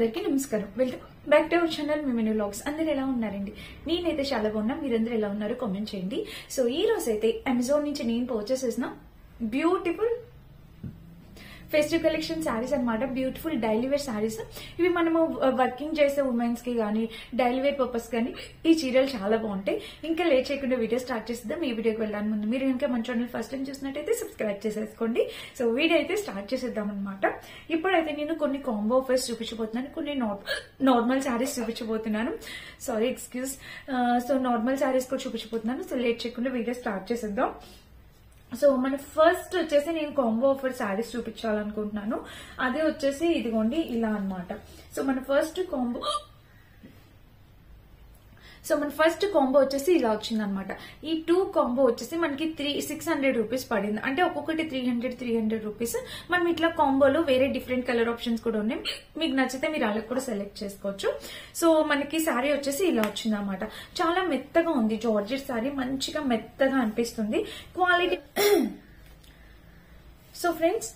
అందరికీ నమస్కారం. Welcome back to our channel mini vlogs. అందరు ఎలా ఉన్నారండి? నేనైతే చాలా బాగున్నా. మీరందరూ ఎలా ఉన్నారో కామెంట్ చేయండి. సో ఈ రోజు అయితే అమెజాన్ నుంచి నేను పర్చేస్ చేసిన బ్యూటిఫుల్ ఫెస్టివ్ కలెక్షన్ శారీస్ అనమాట. Beautiful daily wear saris. ఇవి మనము వర్కింగ్ చేసే ఉమెన్స్ కి కానీ డైలీ వేర్ పర్పస్ కానీ ఈ చీరలు చాలా బాగుంటాయి. ఇంకా లేట్ చేయకుండా వీడియో స్టార్ట్ చేసేద్దాం. ఈ వీడియోకి వెళ్ళడానికి ముందు మీరు కనుక మన ఛానల్ ఫస్ట్ టైం చూసినట్టయితే సబ్స్క్రైబ్ చేసేసుకోండి. సో వీడియో అయితే స్టార్ట్ చేసేద్దాం అనమాట. ఇప్పుడైతే నేను కొన్ని కాంబో ఆఫర్స్ చూపించబోతున్నాను, కొన్ని నార్మల్ శారీస్ చూపించబోతున్నాను. Sorry, excuse. So normal saris కూడా చూపించబోతున్నాను. సో లేట్ చేయకుండా వీడియో స్టార్ట్ చేసేద్దాం. సో మన ఫస్ట్ వచ్చేసి నేను కాంబో ఆఫర్ శారీస్ చూపించాలనుకుంటున్నాను. అదే వచ్చేసి ఇదిగోండి ఇలా అన్నమాట. సో మన ఫస్ట్ కాంబో వచ్చేసి ఇలా వచ్చిందనమాట. ఈ 2 కాంబో వచ్చేసి మనకి 600 రూపీస్ పడింది. అంటే ఒక్కొక్కటి 300 రూపీస్. మనం ఇట్లా కాంబోలో వేరే డిఫరెంట్ కలర్ ఆప్షన్స్ కూడా ఉన్నాయి. మీకు నచ్చితే మీరు అలా కూడా సెలెక్ట్ చేసుకోవచ్చు. సో మనకి శారీ వచ్చేసి ఇలా వచ్చింది అనమాట. చాలా మెత్తగా ఉంది. జార్జెట్ శారీ మంచిగా మెత్తగా అనిపిస్తుంది. క్వాలిటీ సో ఫ్రెండ్స్,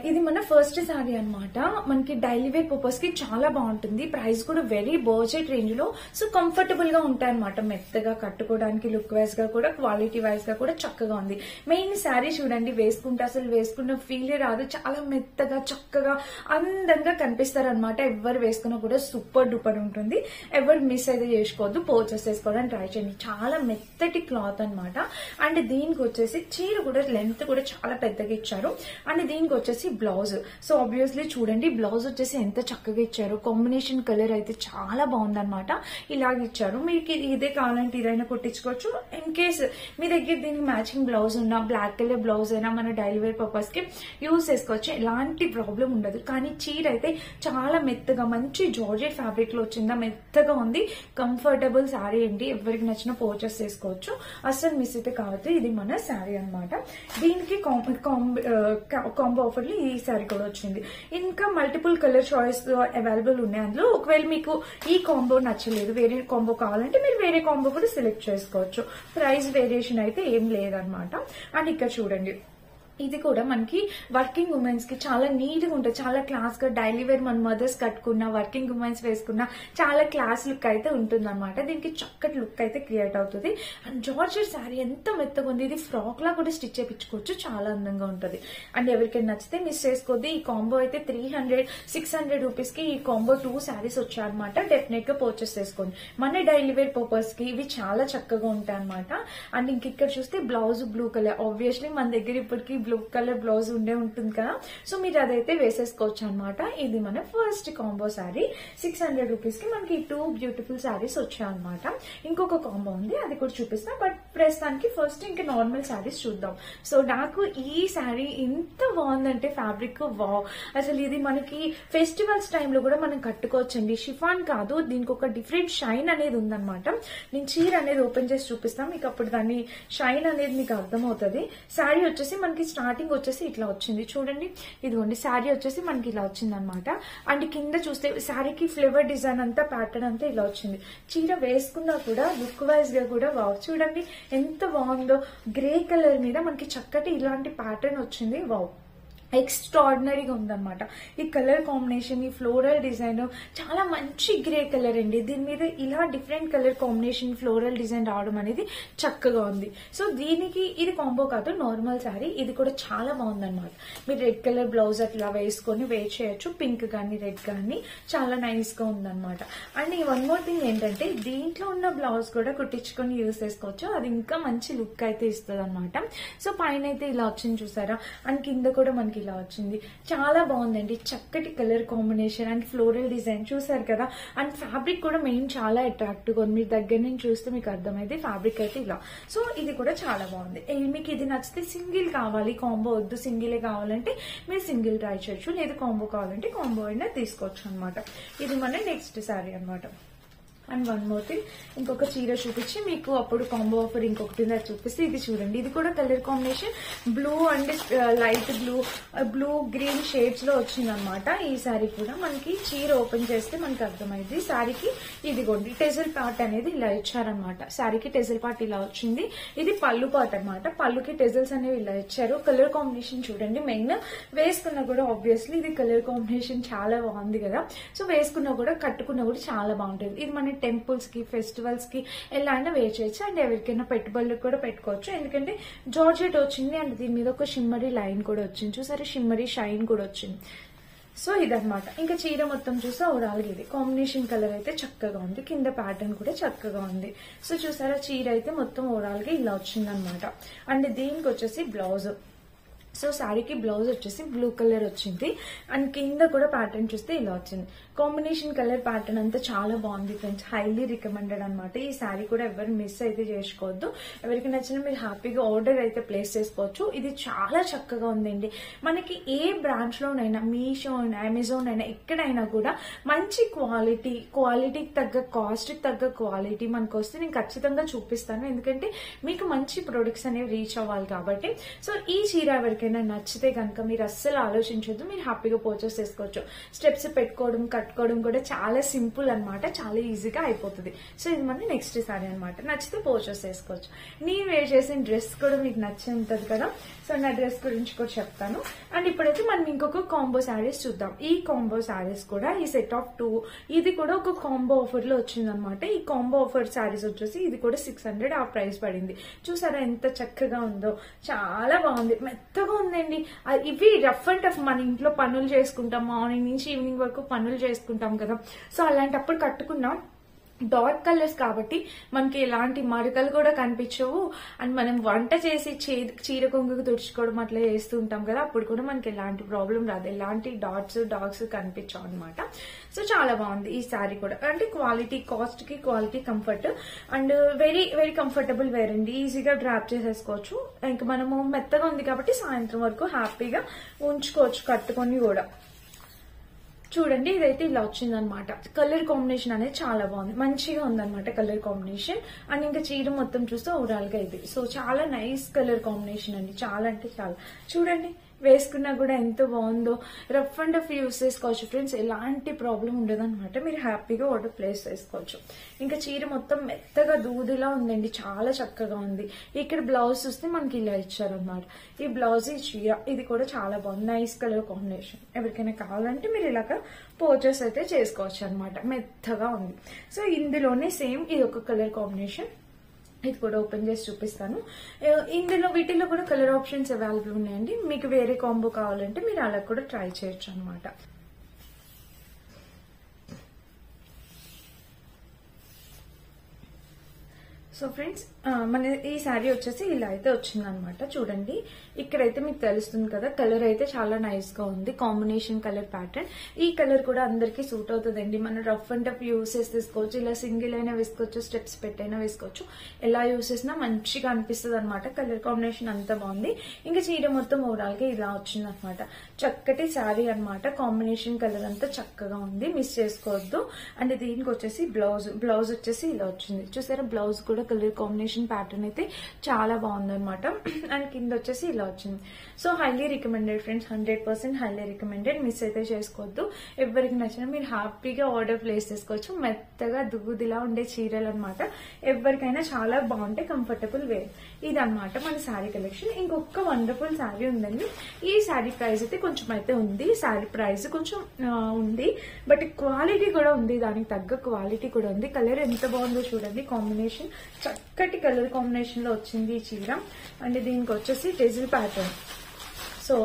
ఇది మన ఫస్ట్ శారీ అనమాట. మనకి డైలీ వేర్ పర్పస్ కి చాలా బాగుంటుంది. ప్రైస్ కూడా వెరీ బడ్జెట్ రేంజ్ లో. సో కంఫర్టబుల్ గా ఉంటాయి అనమాట. మెత్తగా కట్టుకోవడానికి లుక్ వైజ్ గా కూడా క్వాలిటీ వైజ్ గా కూడా చక్కగా ఉంది. మెయిన్ శారీ చూడండి, వేసుకుంటే అసలు వేసుకున్న ఫీల్ రాదు. చాలా మెత్తగా చక్కగా అందంగా కనిపిస్తారు అనమాట. ఎవరు వేసుకున్నా కూడా సూపర్ డూపర్ ఉంటుంది. ఎవరు మిస్ అయితే చేసుకోవద్దు. పర్చేస్ చేసుకోవడానికి ట్రై చేయండి. చాలా మెత్తటి క్లాత్ అనమాట. అండ్ దీనికి వచ్చేసి చీర కూడా లెంత్ కూడా చాలా పెద్దగా ఇచ్చారు. అండ్ దీనికి వచ్చేసి బ్లౌజ్. సో ఆబ్వియస్లీ చూడండి, బ్లౌజ్ వచ్చేసి ఎంత చక్కగా ఇచ్చారు. కాంబినేషన్ కలర్ అయితే చాలా బాగుందన్నమాట. ఇలాగ ఇచ్చారు. మీకు ఇదే కావాలంటే ఇదైనా కుట్టించుకోవచ్చు. ఇన్ కేస్ మీ దగ్గర దీనికి మ్యాచింగ్ బ్లౌజ్ ఉన్నా, బ్లాక్ కలర్ బ్లౌజ్ అయినా మన డైలీ వేర్ పర్పస్ కి యూజ్ చేసుకోవచ్చు. ఎలాంటి ప్రాబ్లం ఉండదు. కానీ చీర అయితే చాలా మెత్తగా మంచి జార్జెట్ ఫ్యాబ్రిక్ లో వచ్చిందా, మెత్తగా ఉంది. కంఫర్టబుల్ శారీ అండి. ఎవరికి నచ్చిన పర్చేస్ చేసుకోవచ్చు. అస్సలు మిస్ అయితే కావద్దు. ఇది మన శారీ అనమాట. దీనికి కాంబో ఆఫర్ లో ఈ శారీ కూడా వచ్చింది. ఇంకా మల్టిపుల్ కలర్ చాయిస్ అవైలబుల్ ఉన్నాయి అందులో. ఒకవేళ మీకు ఈ కాంబో నచ్చలేదు, వేరే కాంబో కావాలంటే మీరు వేరే కాంబో కూడా సెలెక్ట్ చేసుకోవచ్చు. ప్రైస్ వేరియేషన్ అయితే ఏం లేదనమాట. అండ్ ఇక్కడ చూడండి, ఇది కూడా మనకి వర్కింగ్ ఉమెన్స్ కి చాలా నీట్ గా ఉంటుంది. చాలా క్లాస్ గా డైలీ వేర్ మన మదర్స్ కట్టుకున్న, వర్కింగ్ ఉమెన్స్ వేసుకున్న చాలా క్లాస్ లుక్ అయితే ఉంటుంది అనమాట. దీనికి చక్కటి లుక్ అయితే క్రియేట్ అవుతుంది. అండ్ జార్జెట్ శారీ ఎంత మెత్తగా ఉంది. ఇది ఫ్రాక్ లా కూడా స్టిచ్ చేయించుకోవచ్చు. చాలా అందంగా ఉంటుంది. అండ్ ఎవరికైనా నచ్చితే మిస్ చేసుకోవద్దు. ఈ కాంబో అయితే 600 రూపీస్ కి ఈ కాంబో 2 శారీస్ వచ్చాయన్నమాట. డెఫినెట్ గా పర్చేస్ చేసుకోండి. మన డైలీ వేర్ పర్పస్ కి ఇవి చాలా చక్కగా ఉంటాయి అనమాట. అండ్ ఇంక ఇక్కడ చూస్తే బ్లౌజ్ బ్లూ కలర్. ఆబ్వియస్లీ మన దగ్గర ఇప్పటికి బ్లూ కలర్ బ్లౌజ్ ఉంటుంది కదా. సో మీరు అదైతే వేసేసుకోవచ్చు అనమాట. ఇది మన ఫస్ట్ కాంబో శారీ. 600 రూపీస్ కి మనకి 2 బ్యూటిఫుల్ శారీస్ వచ్చాయన్నమాట. ఇంకొక కాంబో ఉంది, అది కూడా చూపిస్తా. బట్ ప్రస్తుతానికి ఫస్ట్ ఇంకా నార్మల్ శారీస్ చూద్దాం. సో నాకు ఈ శారీ ఎంత బాగుందంటే ఫ్యాబ్రిక్ వావ్. అసలు ఇది మనకి ఫెస్టివల్స్ టైంలో కూడా మనం కట్టుకోవచ్చండి. షిఫాన్ కాదు, దీనికి ఒక డిఫరెంట్ షైన్ అనేది ఉందన్నమాట. నేను చీర అనేది ఓపెన్ చేసి చూపిస్తాను మీకు. అప్పుడు దాని షైన్ అనేది మీకు అర్థమవుతుంది. శారీ వచ్చేసి మనకి స్టార్టింగ్ వచ్చేసి ఇట్లా వచ్చింది చూడండి. ఇదిగోండి శారీ వచ్చేసి మనకి ఇలా వచ్చింది అనమాట. అండ్ కింద చూస్తే శారీకి ఫ్లేవర్ డిజైన్ అంతా ప్యాటర్న్ అంతా ఇలా వచ్చింది. చీర వేసుకున్నా కూడా లుక్ వైజ్ గా కూడా వావ్. చూడండి ఎంత బాగుందో. గ్రే కలర్ మీద మనకి చక్కటి ఇలాంటి ప్యాటర్న్ వచ్చింది. వావ్, ఎక్స్ట్రాడినరీగా ఉందన్నమాట. ఈ కలర్ కాంబినేషన్, ఈ ఫ్లోరల్ డిజైన్ చాలా మంచి గ్రే కలర్ అండి. దీని మీద ఇలా different colour combination floral design రావడం అనేది చక్కగా ఉంది. సో దీనికి ఇది కాంబో కాదు, నార్మల్ శారీ. ఇది కూడా చాలా బాగుందన్నమాట. మీరు రెడ్ కలర్ బ్లౌజ్ అట్లా వేసుకొని వేర్ చేయొచ్చు. పింక్ కానీ రెడ్ కానీ చాలా నైస్ గా ఉందన్నమాట. అండ్ వన్ మోర్ థింగ్ ఏంటంటే, దీంట్లో ఉన్న బ్లౌజ్ కూడా కుట్టించుకొని యూజ్ చేసుకోవచ్చు. అది ఇంకా మంచి లుక్ అయితే ఇస్తుంది అనమాట. సో పైన అయితే ఇలా వచ్చింది చూసారా. అండ్ కింద కూడా మనకి ఇలా వచ్చింది. చాలా బాగుందండి. చక్కటి colour combination and floral design చూసారు కదా. అండ్ ఫ్యాబ్రిక్ కూడా మెయిన్ చాలా అట్రాక్టివ్ గా ఉంది. మీరు దగ్గర నుంచి చూస్తే మీకు అర్థమైంది. ఫ్యాబ్రిక్ అయితే ఇలా. సో ఇది కూడా చాలా బాగుంది. మీకు ఇది నచ్చితే సింగిల్ కావాలి, కాంబో వద్దు, సింగిలే కావాలంటే మీరు సింగిల్ ట్రై చేయొచ్చు. లేదా కాంబో కావాలంటే కాంబో అయినా తీసుకోవచ్చు అనమాట. ఇది మన నెక్స్ట్ శారీ అనమాట. అండ్ వన్ మోర్ థింగ్, ఇంకొక చీర చూపించి మీకు అప్పుడు కాంబో ఆఫర్ ఇంకొకటి ఉంది, అది చూపిస్తే ఇది చూడండి. ఇది కూడా colour combination blue and light blue green shades లో వచ్చింది అనమాట. ఈ శారీ కూడా మనకి చీర ఓపెన్ చేస్తే మనకి అర్థమైంది. శారీకి ఇదిగోండి టెజల్ పార్ట్ అనేది ఇలా ఇచ్చారనమాట. శారీకి టెజల్ పార్ట్ ఇలా వచ్చింది. ఇది పళ్ళు పార్ట్ అనమాట. పళ్ళుకి టెజల్స్ అనేవి ఇలా ఇచ్చారు. కలర్ కాంబినేషన్ చూడండి. మెయిన్ వేసుకున్నా కూడా ఆబ్వియస్లీ ఇది కలర్ కాంబినేషన్ చాలా బాగుంది కదా. సో వేసుకున్నా కూడా కట్టుకున్నా కూడా చాలా బాగుంటుంది. ఇది మన టెంపుల్స్ కి ఫెస్టివల్స్ కి ఎలా అయినా వేర్ చేయొచ్చు. అండ్ ఎవరికైనా పెట్టుబడులకు కూడా పెట్టుకోవచ్చు. ఎందుకంటే జార్జెట్ వచ్చింది అండ్ దీని మీద ఒక షిమ్మరీ లైన్ కూడా వచ్చింది. చూసారా, షిమ్మరీ షైన్ కూడా వచ్చింది. సో ఇదనమాట. ఇంకా చీర మొత్తం చూస్తే ఓవరాల్ ఇది కాంబినేషన్ కలర్ అయితే చక్కగా ఉంది. కింద ప్యాటర్న్ కూడా చక్కగా ఉంది. సో చూసారా, చీర అయితే మొత్తం ఓవరాల్ గా ఇలా వచ్చింది అనమాట. అండ్ దీనికి వచ్చేసి బ్లౌజ్. సో శారీకి బ్లౌజ్ వచ్చేసి బ్లూ కలర్ వచ్చింది. అండ్ కింద కూడా ప్యాటర్న్ చూస్తే ఇలా వచ్చింది. కాంబినేషన్ కలర్ ప్యాటర్న్ అంతా చాలా బాగుంది ఫ్రెండ్స్. హైలీ రికమెండెడ్ అనమాట. ఈ శారీ కూడా ఎవరు మిస్ అయితే చేసుకోవద్దు. ఎవరికి నచ్చినా మీరు హ్యాపీగా ఆర్డర్ అయితే ప్లేస్ చేసుకోవచ్చు. ఇది చాలా చక్కగా ఉందండి. మనకి ఏ బ్రాంచ్ లోనైనా, మీషో అయినా, అమెజాన్ అయినా, ఎక్కడైనా కూడా మంచి క్వాలిటీకి తగ్గ కాస్ట్ కి తగ్గ క్వాలిటీ మనకు వస్తే నేను ఖచ్చితంగా చూపిస్తాను. ఎందుకంటే మీకు మంచి ప్రొడక్ట్స్ అనేవి రీచ్ అవ్వాలి కాబట్టి. సో ఈ చీర ఎవరికైనా నచ్చితే కనుక మీరు అస్సలు ఆలోచించొద్దు, మీరు హ్యాపీగా పర్చేస్ చేసుకోవచ్చు. స్టెప్స్ పెట్టుకోవడం కట్టుకోవడం కూడా చాలా సింపుల్ అనమాట. చాలా ఈజీగా అయిపోతుంది. సో ఇది మన నెక్స్ట్ సారీ అనమాట. నచ్చితే పర్చేస్ చేసుకోవచ్చు. నేను వేర్ చేసిన డ్రెస్ కూడా మీకు నచ్చి ఉంటుంది కదా. సో నా డ్రెస్ గురించి కూడా చెప్తాను. అండ్ ఇప్పుడైతే మనం ఇంకొక కాంబో శారీస్ చూద్దాం. ఈ కాంబో శారీస్ కూడా ఈ సెట్ ఆఫ్ 2 ఇది కూడా ఒక కాంబో ఆఫర్ లో వచ్చింది అనమాట. ఈ కాంబో ఆఫర్ శారీస్ వచ్చేసి ఇది కూడా 600 ఆ ప్రైస్ పడింది. చూసారా ఎంత చక్కగా ఉందో, చాలా బాగుంది, మెత్తగా ఉందండి. ఇవి రఫ్ అండ్ టఫ్ మన ఇంట్లో పనులు చేసుకుంటాం, మార్నింగ్ నుంచి ఈవినింగ్ వరకు పనులు చేసుకుంటాం కదా. సో అలాంటప్పుడు కట్టుకున్నాం. డార్క్ కలర్స్ కాబట్టి మనకి ఎలాంటి మరకలు కూడా కనిపించవు. అండ్ మనం వంట చేసి చీర కొంగుకు తుడుచుకోవడం అట్లా చేస్తూ ఉంటాం కదా, అప్పుడు కూడా మనకి ఎలాంటి ప్రాబ్లం రాదు. ఎలాంటి డాట్స్ కనిపించవు అనమాట. సో చాలా బాగుంది ఈ శారీ కూడా. అంటే క్వాలిటీ, కాస్ట్ కి quality, comfort and very very comfortable wear అండి. ఈజీగా డ్రాప్ చేసేసుకోవచ్చు. ఇంకా మనము మెత్తగా ఉంది కాబట్టి సాయంత్రం వరకు హ్యాపీగా ఉంచుకోవచ్చు కట్టుకొని కూడా. చూడండి ఇదైతే ఇలా వచ్చిందనమాట. కలర్ కాంబినేషన్ అనేది చాలా బాగుంది, మంచిగా ఉందన్నమాట కలర్ కాంబినేషన్. అండ్ ఇంకా చీర మొత్తం చూస్తే ఓవరాల్ గా ఇది. సో చాలా నైస్ కలర్ కాంబినేషన్ అండి. చాలా అంటే చాలా. చూడండి వేసుకున్నా కూడా ఎంత బాగుందో. రఫ్ అండ్ రఫ్ యూస్ చేసుకోవచ్చు ఫ్రెండ్స్. ఎలాంటి ప్రాబ్లం ఉండదు అనమాట. మీరు హ్యాపీగా ఆర్డర్ ప్లేస్ చేసుకోవచ్చు. ఇంకా చీర మొత్తం మెత్తగా దూదిలా ఉందండి. చాలా చక్కగా ఉంది. ఇక్కడ బ్లౌజ్ చూస్తే మనకి ఇలా ఇచ్చారనమాట. ఈ బ్లౌజ్, ఈ చీర ఇది కూడా చాలా బాగుంది. Nice colour combination. ఎవరికైనా కావాలంటే మీరు ఇలాగ పర్చేస్ అయితే చేసుకోవచ్చు అనమాట. మెత్తగా ఉంది. సో ఇందులోనే సేమ్ ఇది ఒక కలర్ కాంబినేషన్. ఇది కూడా ఓపెన్ చేసి చూపిస్తాను. వీటిలో కూడా కలర్ ఆప్షన్స్ అవైలబుల్ ఉన్నాయండి. మీకు వేరే కాంబో కావాలంటే మీరు అలా కూడా ట్రై చేయొచ్చు అనమాట. సో ఫ్రెండ్స్ మన ఈ శారీ వచ్చేసి ఇలా అయితే వచ్చింది అనమాట. చూడండి ఇక్కడైతే మీకు తెలుస్తుంది కదా, కలర్ అయితే చాలా నైస్ గా ఉంది. Combination colour pattern. ఈ కలర్ కూడా అందరికి సూట్ అవుతుందండి. మనం రఫ్ అండ్ టఫ్ యూస్ చేసి తీసుకోవచ్చు. ఇలా సింగిల్ అయినా వేసుకోవచ్చు, స్టెప్స్ పెట్టైనా వేసుకోవచ్చు. ఎలా యూస్ చేసినా మంచిగా అనిపిస్తుంది అనమాట. కలర్ కాంబినేషన్ అంతా బాగుంది. ఇంకా చీర మొత్తం ఓవరాల్ గా ఇలా వచ్చింది అనమాట. చక్కటి శారీ అనమాట. కాంబినేషన్ కలర్ అంతా చక్కగా ఉంది, మిస్ చేసుకోవద్దు. అండ్ దీనికి వచ్చేసి బ్లౌజ్ వచ్చేసి ఇలా వచ్చింది. చూసారా, బ్లౌజ్ కూడా కలర్ కాంబినేషన్ ప్యాటర్న్ అయితే చాలా బాగుంది అనమాట. అండ్ కింద వచ్చేసి ఇలా వచ్చింది. So highly recommended friends, 100% highly recommended. Miss అయితే చేసుకోవద్దు. ఎవరికి నచ్చినా మీరు హ్యాపీగా ఆర్డర్ ప్లేస్ చేసుకోవచ్చు. మెత్తగా దుగుదిలా ఉండే చీరలు అనమాట. ఎవరికైనా చాలా బాగుంటాయి, కంఫర్టబుల్ వేర్. ఇదన్నమాట మన శారీ కలెక్షన్. ఇంకొక వండర్ఫుల్ శారీ ఉందండి. ఈ శారీ ప్రైస్ అయితే కొంచెం అయితే ఉంది. శారీ ప్రైస్ కొంచెం ఉంది, బట్ క్వాలిటీ కూడా ఉంది. దానికి తగ్గ క్వాలిటీ కూడా ఉంది. కలర్ ఎంత బాగుందో చూడండి. కాంబినేషన్ చక్కటి కలర్ కాంబినేషన్ లో వచ్చింది ఈ చీర. అండ్ దీనికి వచ్చేసి టెజిల్ ప్యాటర్న్. సో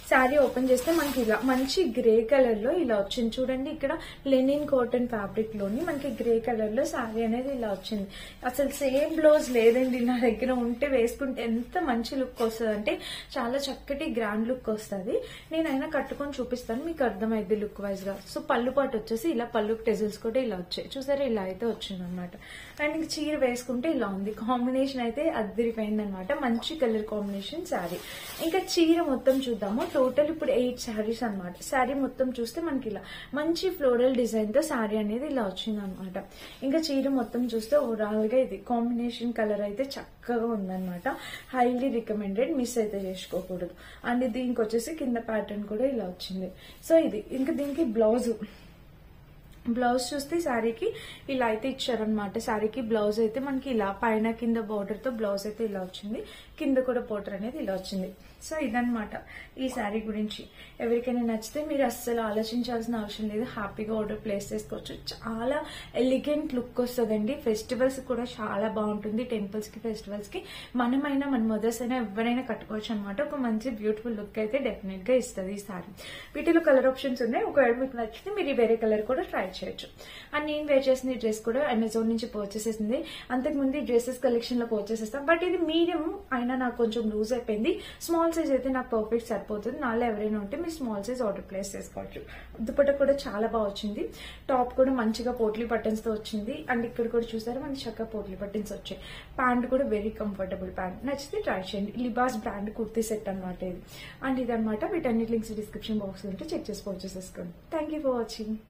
శారీ ఓపెన్ చేస్తే మనకి ఇలా మంచి గ్రే కలర్ లో ఇలా వచ్చింది. చూడండి ఇక్కడ లెనిన్ కాటన్ ఫ్యాబ్రిక్ లోని మనకి గ్రే కలర్ లో శారీ అనేది ఇలా వచ్చింది. అసలు సేమ్ బ్లౌజ్ లేదండి నా దగ్గర. ఉంటే వేసుకుంటే ఎంత మంచి లుక్ వస్తుంది అంటే చాలా చక్కటి గ్రాండ్ లుక్ వస్తుంది. నేనైనా కట్టుకొని చూపిస్తాను, మీకు అర్థమైంది లుక్ వైజ్ గా. సో పళ్ళు పాటు వచ్చేసి ఇలా పళ్ళు టెజిల్స్ కూడా ఇలా వచ్చాయి. చూసారా, ఇలా అయితే వచ్చింది అనమాట. అండ్ ఇంక చీర వేసుకుంటే ఇలా ఉంది. కాంబినేషన్ అయితే అద్దరిపోయింది అనమాట. మంచి కలర్ కాంబినేషన్ శారీ. ఇంకా చీర మొత్తం చూద్దాము. టోటల్ ఇప్పుడు 8 శారీస్ అనమాట. శారీ మొత్తం చూస్తే మనకి ఇలా మంచి ఫ్లోరల్ డిజైన్ తో శారీ అనేది ఇలా వచ్చింది అనమాట. ఇంకా చీర మొత్తం చూస్తే ఓవరాల్ గా ఇది కాంబినేషన్ కలర్ అయితే చక్కగా ఉందన్నమాట. హైలీ రికమెండెడ్, మిస్ అయితే చేసుకోకూడదు. అండ్ దీనికి వచ్చేసి కింద ప్యాటర్న్ కూడా ఇలా వచ్చింది. సో ఇది ఇంకా దీనికి బ్లౌజ్ చూస్తే శారీకి ఇలా అయితే ఇచ్చారనమాట. శారీకి బ్లౌజ్ అయితే మనకి ఇలా పైన కింద బోర్డర్ తో బ్లౌజ్ అయితే ఇలా వచ్చింది, కింద కూడా బోర్డర్ అనేది ఇలా వచ్చింది. సో ఇదనమాట ఈ శారీ గురించి. ఎవరికైనా నచ్చితే మీరు అస్సలు ఆలోచించాల్సిన అవసరం లేదు, హ్యాపీగా ఆర్డర్ ప్లేస్ చేసుకోవచ్చు. చాలా ఎలిగెంట్ లుక్ వస్తుందండి. ఫెస్టివల్స్ కూడా చాలా బాగుంటుంది. టెంపుల్స్ కి, ఫెస్టివల్స్ కి మనమైనా మన మదర్స్ అయినా ఎవరైనా కట్టుకోవచ్చు అనమాట. ఒక మంచి బ్యూటిఫుల్ లుక్ అయితే డెఫినెట్ గా ఇస్తుంది ఈ శారీ. వీటిలో కలర్ ఆప్షన్స్ ఉన్నాయి. ఒకవేళ మీకు నచ్చితే మీరు వేరే కలర్ కూడా ట్రై చేయొచ్చు. అండ్ నేను వేర్ చేసిన ఈ డ్రెస్ కూడా అమెజాన్ నుంచి పర్చేస్ చేసింది. అంతకుముందు ఈ డ్రెస్సెస్ కలెక్షన్ లో పర్చేస్ చేస్తాం, బట్ ఇది మీడియం అయినా నాకు కొంచెం లూజ్ అయిపోయింది. స్మాల్ సైజ్ అయితే నాకు పర్ఫెక్ట్ సరిపోతుంది. నాలో ఎవరైనా ఉంటే మీరు స్మాల్ సైజ్ ఆర్డర్ ప్లేస్ చేసుకోవచ్చు. దుపట్టా కూడా చాలా బాగా వచ్చింది. టాప్ కూడా మంచిగా పోట్లీ బటన్స్ తో వచ్చింది. అండ్ ఇక్కడ కూడా చూసారు మనకి చక్కగా పోట్లీ బటన్స్ వచ్చాయి. ప్యాంట్ కూడా వెరీ కంఫర్టబుల్ ప్యాంట్. నచ్చితే ట్రై చేయండి. లిబాస్ బ్రాండ్ కుర్తీ సెట్ అనమాట ఇది. అండ్ ఇదనమాట. వీటన్నిటి లింక్స్ డిస్క్రిప్షన్ బాక్స్ లో ఉంటే చెక్ చేసి పర్చేస్ చేసుకోండి. Thank you for watching.